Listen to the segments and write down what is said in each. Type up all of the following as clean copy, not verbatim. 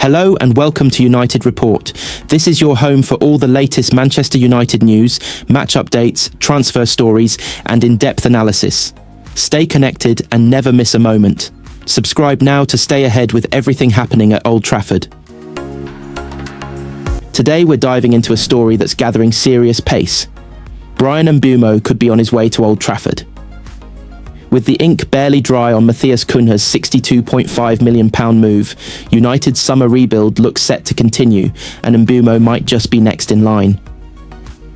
Hello and welcome to United Report. This is your home for all the latest Manchester United news, match updates, transfer stories, and in-depth analysis. Stay connected and never miss a moment. Subscribe now to stay ahead with everything happening at Old Trafford. Today we're diving into a story that's gathering serious pace. Bryan Mbeumo could be on his way to Old Trafford. With the ink barely dry on Matheus Cunha's £62.5 million move, United's summer rebuild looks set to continue, and Mbeumo might just be next in line.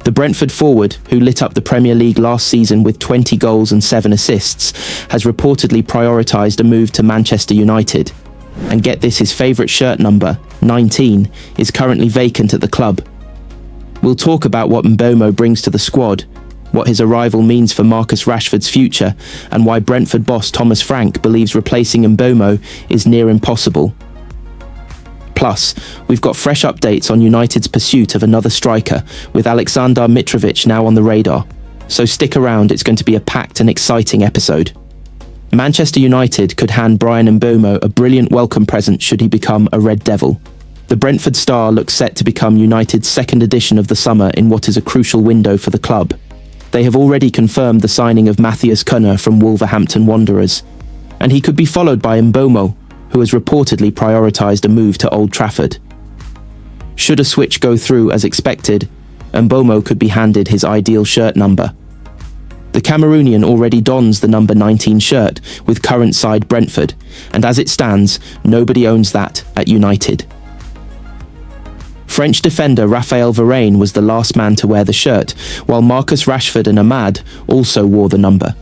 The Brentford forward, who lit up the Premier League last season with 20 goals and 7 assists, has reportedly prioritised a move to Manchester United. And get this, his favourite shirt number, 19, is currently vacant at the club. We'll talk about what Mbeumo brings to the squad, what his arrival means for Marcus Rashford's future, and why Brentford boss Thomas Frank believes replacing Mbeumo is near impossible. Plus, we've got fresh updates on United's pursuit of another striker, with Aleksandar Mitrovic now on the radar. So stick around, it's going to be a packed and exciting episode. Manchester United could hand Bryan Mbeumo a brilliant welcome present should he become a Red Devil. The Brentford star looks set to become United's second edition of the summer in what is a crucial window for the club. They have already confirmed the signing of Matheus Cunha from Wolverhampton Wanderers, and he could be followed by Mbeumo, who has reportedly prioritised a move to Old Trafford. Should a switch go through as expected, Mbeumo could be handed his ideal shirt number. The Cameroonian already dons the number 19 shirt with current side Brentford, and as it stands, nobody owns that at United. French defender Raphael Varane was the last man to wear the shirt, while Marcus Rashford and Ahmad also wore the number.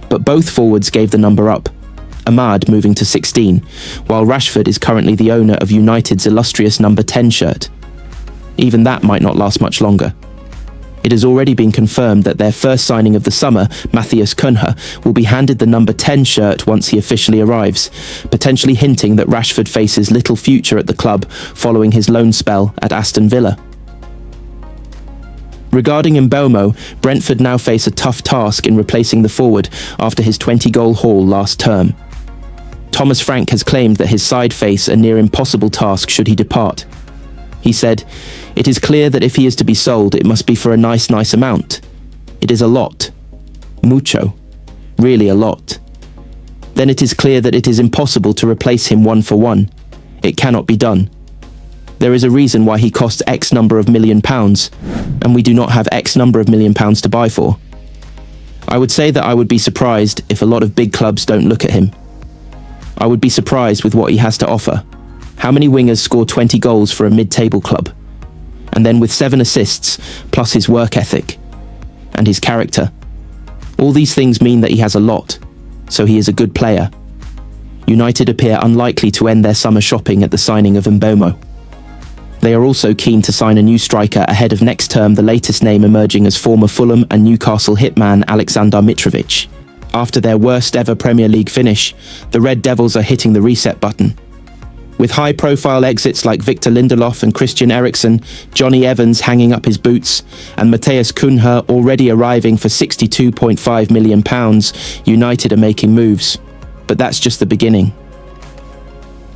But both forwards gave the number up, Ahmad moving to 16, while Rashford is currently the owner of United's illustrious number 10 shirt. Even that might not last much longer. It has already been confirmed that their first signing of the summer, Matheus Cunha, will be handed the number 10 shirt once he officially arrives, potentially hinting that Rashford faces little future at the club following his loan spell at Aston Villa. Regarding Mbeumo, Brentford now face a tough task in replacing the forward after his 20-goal haul last term. Thomas Frank has claimed that his side face a near impossible task should he depart. He said, "It is clear that if he is to be sold, it must be for a nice amount. It is a lot. Mucho. Really a lot. Then it is clear that it is impossible to replace him one for one. It cannot be done. There is a reason why he costs X number of £1 million, and we do not have X number of £1 million to buy for. I would say that I would be surprised if a lot of big clubs don't look at him. I would be surprised with what he has to offer. How many wingers score 20 goals for a mid-table club? And then with 7 assists, plus his work ethic and his character. All these things mean that he has a lot, so he is a good player. United appear unlikely to end their summer shopping at the signing of Mbeumo. They are also keen to sign a new striker ahead of next term, the latest name emerging as former Fulham and Newcastle hitman Aleksandar Mitrovic. After their worst ever Premier League finish, the Red Devils are hitting the reset button. With high-profile exits like Victor Lindelof and Christian Eriksen, Johnny Evans hanging up his boots, and Matheus Cunha already arriving for £62.5 million, United are making moves. But that's just the beginning.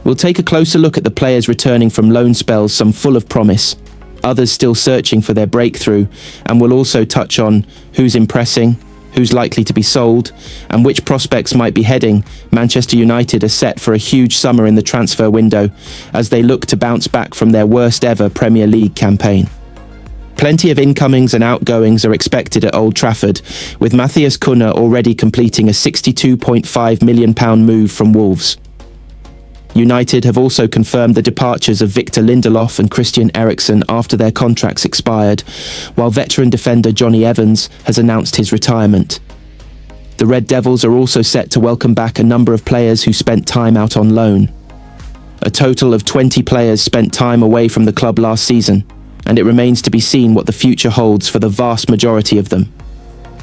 We'll take a closer look at the players returning from loan spells, some full of promise, others still searching for their breakthrough, and we'll also touch on who's impressing, who's likely to be sold, and which prospects might be heading. Manchester United are set for a huge summer in the transfer window as they look to bounce back from their worst ever Premier League campaign. Plenty of incomings and outgoings are expected at Old Trafford, with Matheus Cunha already completing a £62.5 million move from Wolves. United have also confirmed the departures of Victor Lindelof and Christian Eriksen after their contracts expired, while veteran defender Johnny Evans has announced his retirement. The Red Devils are also set to welcome back a number of players who spent time out on loan. A total of 20 players spent time away from the club last season, and it remains to be seen what the future holds for the vast majority of them.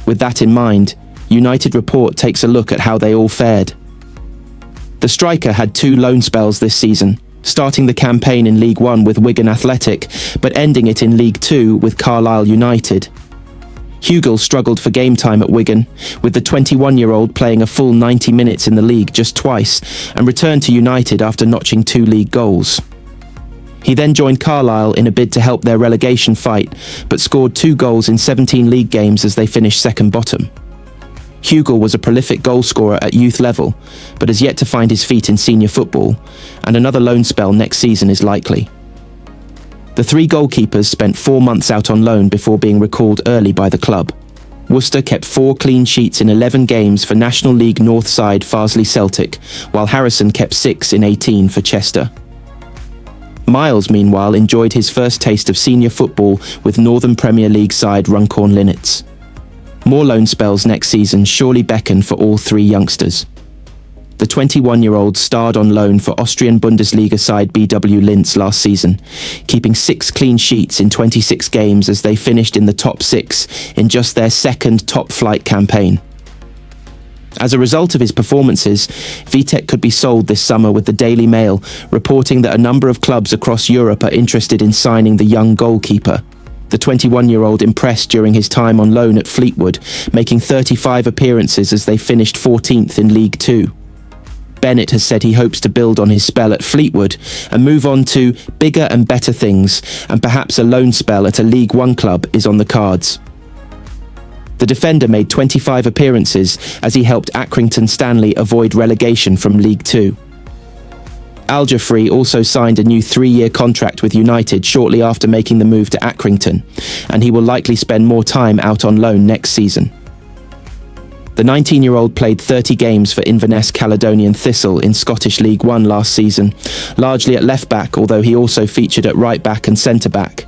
With that in mind, United Report takes a look at how they all fared. The striker had 2 loan spells this season, starting the campaign in League One with Wigan Athletic, but ending it in League Two with Carlisle United. Hugill struggled for game time at Wigan, with the 21-year-old playing a full 90 minutes in the league just twice, and returned to United after notching 2 league goals. He then joined Carlisle in a bid to help their relegation fight, but scored 2 goals in 17 league games as they finished second bottom. Hugill was a prolific goalscorer at youth level, but has yet to find his feet in senior football, and another loan spell next season is likely. The 3 goalkeepers spent 4 months out on loan before being recalled early by the club. Worcester kept 4 clean sheets in 11 games for National League North side Farsley Celtic, while Harrison kept 6 in 18 for Chester. Miles, meanwhile, enjoyed his first taste of senior football with Northern Premier League side Runcorn Linnets. More loan spells next season surely beckon for all 3 youngsters. The 21-year-old starred on loan for Austrian Bundesliga side BW Linz last season, keeping 6 clean sheets in 26 games as they finished in the top 6 in just their second top-flight campaign. As a result of his performances, Vitek could be sold this summer, with the Daily Mail reporting that a number of clubs across Europe are interested in signing the young goalkeeper. The 21-year-old impressed during his time on loan at Fleetwood, making 35 appearances as they finished 14th in League Two. Bennett has said he hopes to build on his spell at Fleetwood and move on to bigger and better things, and perhaps a loan spell at a League One club is on the cards. The defender made 25 appearances as he helped Accrington Stanley avoid relegation from League Two. Al-Jafri also signed a new 3-year contract with United shortly after making the move to Accrington, and he will likely spend more time out on loan next season. The 19-year-old played 30 games for Inverness Caledonian Thistle in Scottish League One last season, largely at left-back, although he also featured at right-back and centre-back.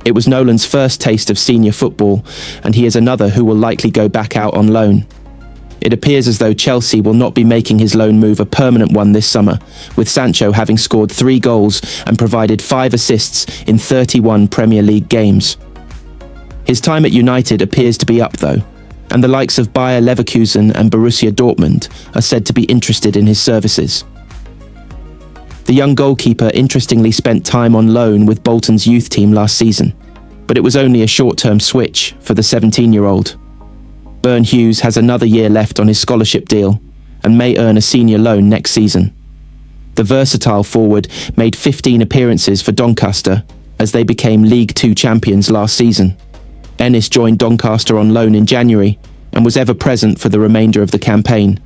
It was Nolan's first taste of senior football, and he is another who will likely go back out on loan. It appears as though Chelsea will not be making his loan move a permanent one this summer, with Sancho having scored 3 goals and provided 5 assists in 31 Premier League games. His time at United appears to be up though, and the likes of Bayer Leverkusen and Borussia Dortmund are said to be interested in his services. The young goalkeeper interestingly spent time on loan with Bolton's youth team last season, but it was only a short-term switch for the 17-year-old. Burn Hughes has another year left on his scholarship deal and may earn a senior loan next season. The versatile forward made 15 appearances for Doncaster as they became League Two champions last season. Ennis joined Doncaster on loan in January and was ever present for the remainder of the campaign,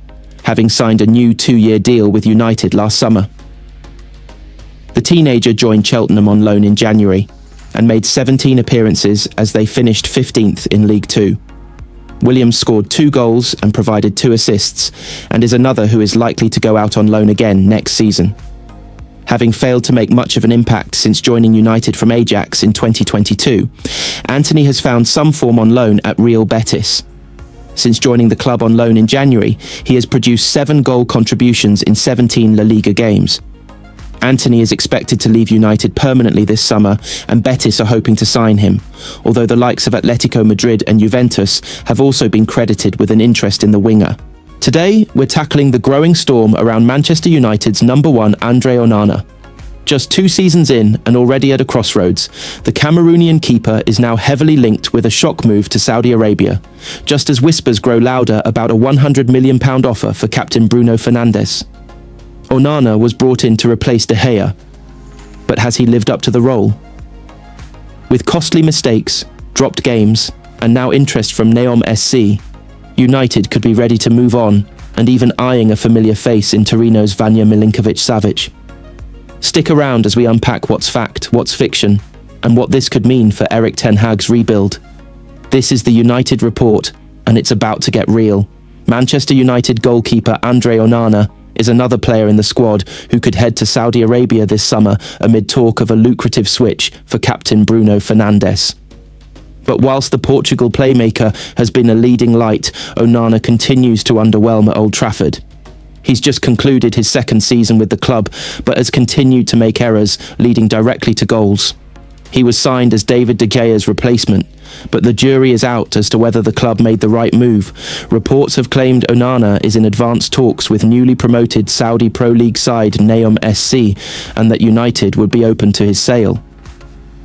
having signed a new 2-year deal with United last summer. The teenager joined Cheltenham on loan in January and made 17 appearances as they finished 15th in League Two. Williams scored 2 goals and provided 2 assists, and is another who is likely to go out on loan again next season. Having failed to make much of an impact since joining United from Ajax in 2022, Antony has found some form on loan at Real Betis. Since joining the club on loan in January, he has produced 7 goal contributions in 17 La Liga games. Antony is expected to leave United permanently this summer, and Betis are hoping to sign him, although the likes of Atletico Madrid and Juventus have also been credited with an interest in the winger. Today, we're tackling the growing storm around Manchester United's number 1 Andre Onana. Just 2 seasons in and already at a crossroads, the Cameroonian keeper is now heavily linked with a shock move to Saudi Arabia, just as whispers grow louder about a £100 million offer for captain Bruno Fernandes. Onana was brought in to replace De Gea, but has he lived up to the role? With costly mistakes, dropped games, and now interest from Neom SC, United could be ready to move on and even eyeing a familiar face in Torino's Vanja Milinkovic-Savic. Stick around as we unpack what's fact, what's fiction, and what this could mean for Erik ten Hag's rebuild. This is the United Report, and it's about to get real. Manchester United goalkeeper Andre Onana is another player in the squad who could head to Saudi Arabia this summer amid talk of a lucrative switch for captain Bruno Fernandes. But whilst the Portugal playmaker has been a leading light, Onana continues to underwhelm at Old Trafford. He's just concluded his 2nd season with the club, but has continued to make errors, leading directly to goals. He was signed as David de Gea's replacement, but the jury is out as to whether the club made the right move. Reports have claimed Onana is in advanced talks with newly promoted Saudi Pro League side Neom SC, and that United would be open to his sale.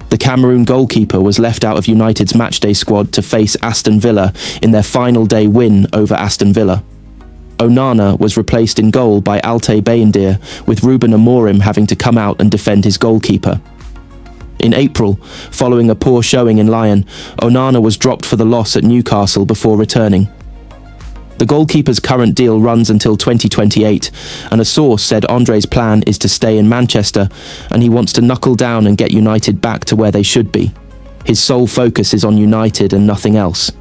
The Cameroon goalkeeper was left out of United's matchday squad to face Aston Villa in their final day win over Aston Villa. Onana was replaced in goal by Altay Bayindir, with Ruben Amorim having to come out and defend his goalkeeper. In April, following a poor showing in Lyon, Onana was dropped for the loss at Newcastle before returning. The goalkeeper's current deal runs until 2028, and a source said Andre's plan is to stay in Manchester, and he wants to knuckle down and get United back to where they should be. His sole focus is on United and nothing else.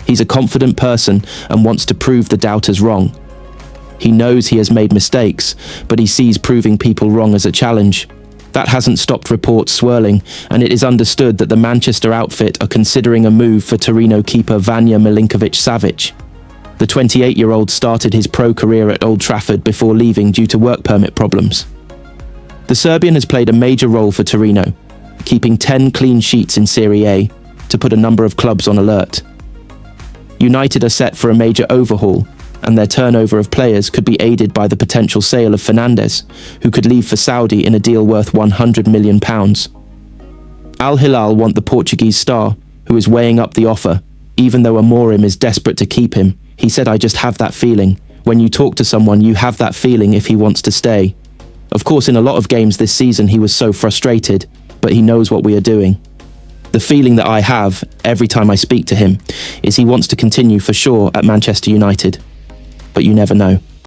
He's a confident person and wants to prove the doubters wrong. He knows he has made mistakes, but he sees proving people wrong as a challenge. That hasn't stopped reports swirling, and it is understood that the Manchester outfit are considering a move for Torino keeper Vanja Milinkovic-Savic. The 28-year-old started his pro career at Old Trafford before leaving due to work permit problems. The Serbian has played a major role for Torino, keeping 10 clean sheets in Serie A, to put a number of clubs on alert. United are set for a major overhaul, and their turnover of players could be aided by the potential sale of Fernandes, who could leave for Saudi in a deal worth £100 million. Al Hilal want the Portuguese star, who is weighing up the offer, even though Amorim is desperate to keep him. He said, "I just have that feeling." When you talk to someone, you have that feeling if he wants to stay. Of course, in a lot of games this season, he was so frustrated, but he knows what we are doing. The feeling that I have, every time I speak to him, is he wants to continue for sure at Manchester United. But you never know.